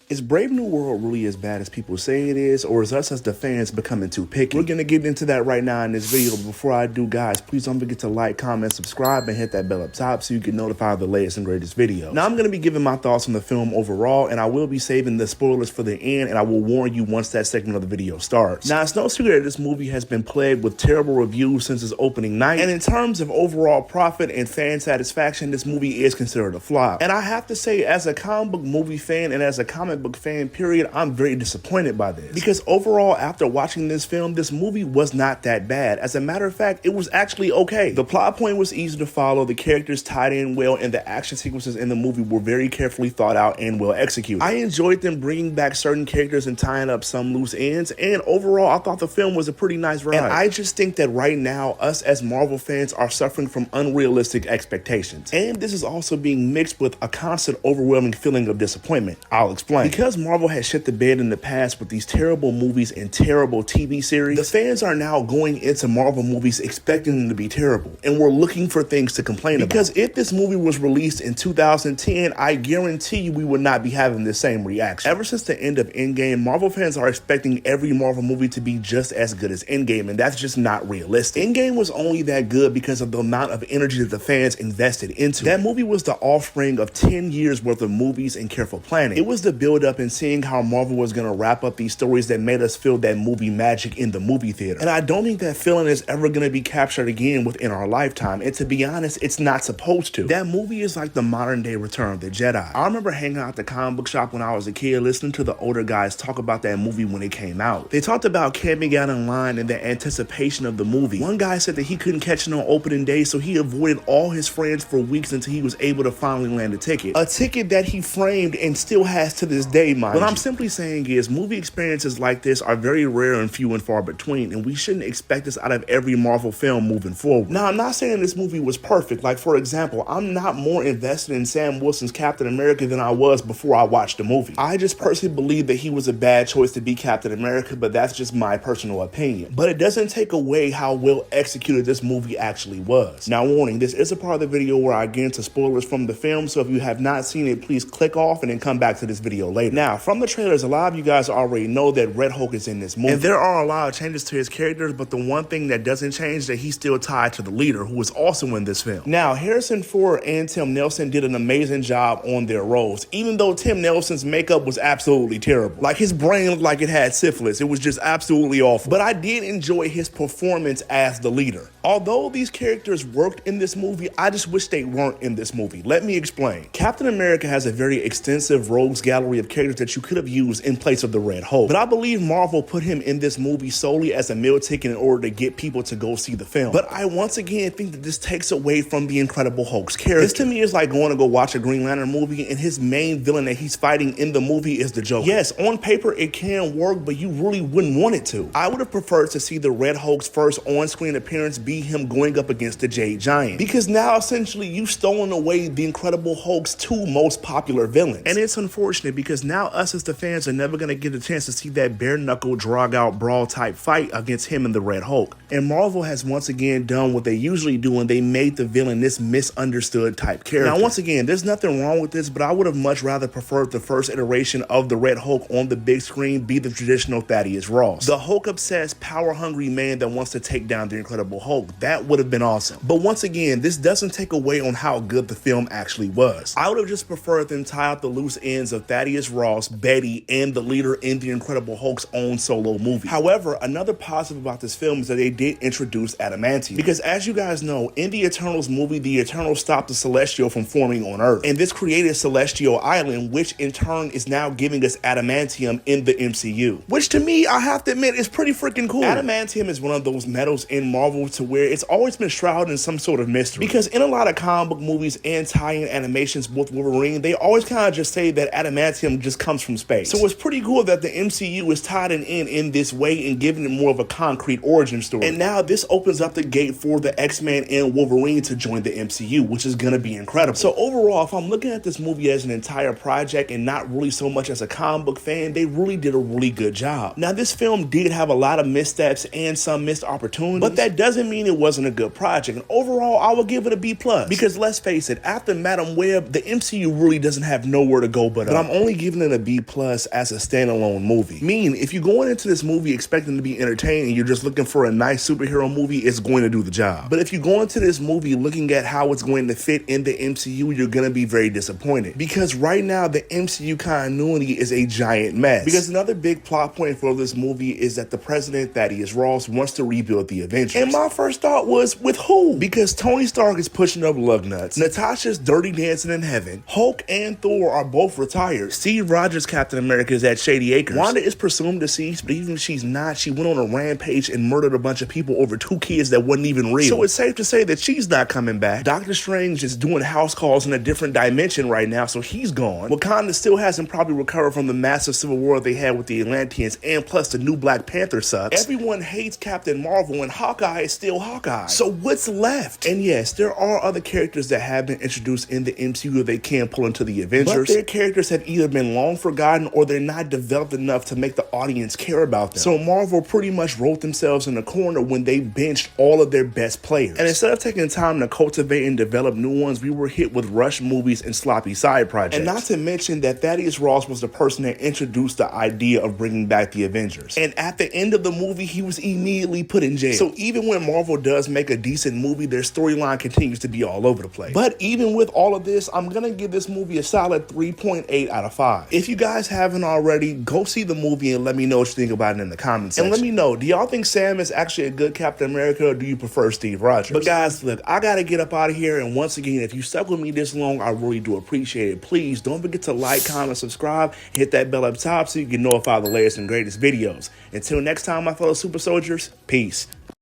Is Brave New World really as bad as people say it is, or is us as the fans becoming too picky? We're gonna get into that right now in this video, but before I do, guys, please don't forget to like, comment, subscribe, and hit that bell up top so you get notified of the latest and greatest video. Now, I'm gonna be giving my thoughts on the film overall, and I will be saving the spoilers for the end, and I will warn you once that segment of the video starts. Now, it's no secret that this movie has been plagued with terrible reviews since its opening night, and in terms of overall profit and fan satisfaction, this movie is considered a flop. And I have to say, as a comic book movie fan and as a comic book fan period, I'm very disappointed by this, because overall, after watching this film, this movie was not that bad. As a matter of fact, it was actually okay. The plot point was easy to follow, the characters tied in well, and the action sequences in the movie were very carefully thought out and well executed. I enjoyed them bringing back certain characters and tying up some loose ends, and overall, I thought the film was a pretty nice ride. And I just think that right now, us as Marvel fans are suffering from unrealistic expectations, and this is also being mixed with a constant overwhelming feeling of disappointment. I'll explain. Because Marvel has shit the bed in the past with these terrible movies and terrible TV series, the fans are now going into Marvel movies expecting them to be terrible, and we're looking for things to complain about. Because if this movie was released in 2010, I guarantee you we would not be having the same reaction. Ever since the end of Endgame, Marvel fans are expecting every Marvel movie to be just as good as Endgame, and that's just not realistic. Endgame was only that good because of the amount of energy that the fans invested into it. That movie was the offspring of 10 years worth of movies and careful planning. It was the build up and seeing how Marvel was going to wrap up these stories that made us feel that movie magic in the movie theater. And I don't think that feeling is ever going to be captured again within our lifetime. And to be honest, it's not supposed to. That movie is like the modern day Return of the Jedi. I remember hanging out at the comic book shop when I was a kid, listening to the older guys talk about that movie when it came out. They talked about camping out in line and the anticipation of the movie. One guy said that he couldn't catch it on opening day, so he avoided all his friends for weeks until he was able to finally land a ticket. A ticket that he framed and still has to this day, mind you. What I'm simply saying is movie experiences like this are very rare and few and far between, and we shouldn't expect this out of every Marvel film moving forward. Now, I'm not saying this movie was perfect. Like, for example, I'm not more invested in Sam Wilson's Captain America than I was before I watched the movie. I just personally believe that he was a bad choice to be Captain America, but that's just my personal opinion. But it doesn't take away how well executed this movie actually was. Now, warning, this is a part of the video where I get into spoilers from the film, so if you have not seen it, please click off and then come back to this video later. Now, from the trailers, a lot of you guys already know that Red Hulk is in this movie, and there are a lot of changes to his characters, but the one thing that doesn't change is that he's still tied to the leader, who is also in this film. Now, Harrison Ford and Tim Nelson did an amazing job on their roles, even though Tim Nelson's makeup was absolutely terrible. Like, his brain looked like it had syphilis. It was just absolutely awful. But I did enjoy his performance as the leader. Although these characters worked in this movie, I just wish they weren't in this movie. Let me explain. Captain America has a very extensive rogues gallery of characters that you could have used in place of the Red Hulk. But I believe Marvel put him in this movie solely as a meal ticket in order to get people to go see the film. But I once again think that this takes away from the Incredible Hulk's character. This to me is like going to go watch a Green Lantern movie and his main villain that he's fighting in the movie is the Joker. Yes, on paper it can work, but you really wouldn't want it to. I would have preferred to see the Red Hulk's first on-screen appearance be him going up against the Jade Giant, because now essentially you've stolen away the Incredible Hulk's two most popular villains. And it's unfortunate because now us as the fans are never going to get a chance to see that bare-knuckle, drag-out brawl type fight against him and the Red Hulk. And Marvel has once again done what they usually do, and they made the villain this misunderstood type character. Now, once again, there's nothing wrong with this, but I would have much rather preferred the first iteration of the Red Hulk on the big screen be the traditional Thaddeus Ross, the Hulk-obsessed, power-hungry man that wants to take down the Incredible Hulk. That would have been awesome. But once again, this doesn't take away on how good the film actually was. I would have just preferred them tie out the loose ends of Thaddeus Ross, Betty, and the leader in the Incredible Hulk's own solo movie. However, another positive about this film is that they did introduce adamantium, because as you guys know, in the Eternals movie, the Eternals stopped the Celestial from forming on Earth, and this created Celestial Island, which in turn is now giving us adamantium in the MCU, which to me, I have to admit, is pretty freaking cool. Adamantium is one of those metals in Marvel to where it's always been shrouded in some sort of mystery, because in a lot of comic book movies and tie-in animations with Wolverine, they always kind of just say that adamantium just comes from space. So it's pretty cool that the MCU is tied in this way and giving it more of a concrete origin story. And now this opens up the gate for the X-Men and Wolverine to join the MCU, which is gonna be incredible. So overall, if I'm looking at this movie as an entire project and not really so much as a comic book fan, they really did a really good job. Now, this film did have a lot of missteps and some missed opportunities, but that doesn't mean it wasn't a good project. And overall, I would give it a B+, because let's face it, after Madam Web, the MCU really doesn't have nowhere to go but up. But I'm only only giving it a B plus as a standalone movie. Meaning, if you're going into this movie expecting to be entertained and you're just looking for a nice superhero movie, it's going to do the job. But if you go into this movie looking at how it's going to fit in the MCU, you're going to be very disappointed. Because right now, the MCU continuity is a giant mess. Because another big plot point for this movie is that the president, Thaddeus Ross, wants to rebuild the Avengers. And my first thought was, with who? Because Tony Stark is pushing up lug nuts. Natasha's dirty dancing in heaven. Hulk and Thor are both retired. Steve Rogers' Captain America is at Shady Acres. Wanda is presumed deceased, but even if she's not, she went on a rampage and murdered a bunch of people over 2 kids that wasn't even real. So it's safe to say that she's not coming back. Doctor Strange is doing house calls in a different dimension right now, so he's gone. Wakanda still hasn't probably recovered from the massive civil war they had with the Atlanteans, and plus the new Black Panther sucks. Everyone hates Captain Marvel, and Hawkeye is still Hawkeye. So what's left? And yes, there are other characters that have been introduced in the MCU they can pull into the Avengers, but their characters have either been long forgotten or they're not developed enough to make the audience care about them. So Marvel pretty much wrote themselves in a corner when they benched all of their best players. And instead of taking time to cultivate and develop new ones, we were hit with rushed movies and sloppy side projects. And not to mention that Thaddeus Ross was the person that introduced the idea of bringing back the Avengers. And at the end of the movie, he was immediately put in jail. So even when Marvel does make a decent movie, their storyline continues to be all over the place. But even with all of this, I'm gonna give this movie a solid 3.8 out of 5. If you guys haven't already, go see the movie and let me know what you think about it in the comments section. And let me know, do y'all think Sam is actually a good Captain America, or do you prefer Steve Rogers? But guys, look, I gotta get up out of here, and once again, if you stuck with me this long, I really do appreciate it. Please don't forget to like, comment, subscribe, hit that bell up top so you get notified of the latest and greatest videos. Until next time, my fellow super soldiers, peace.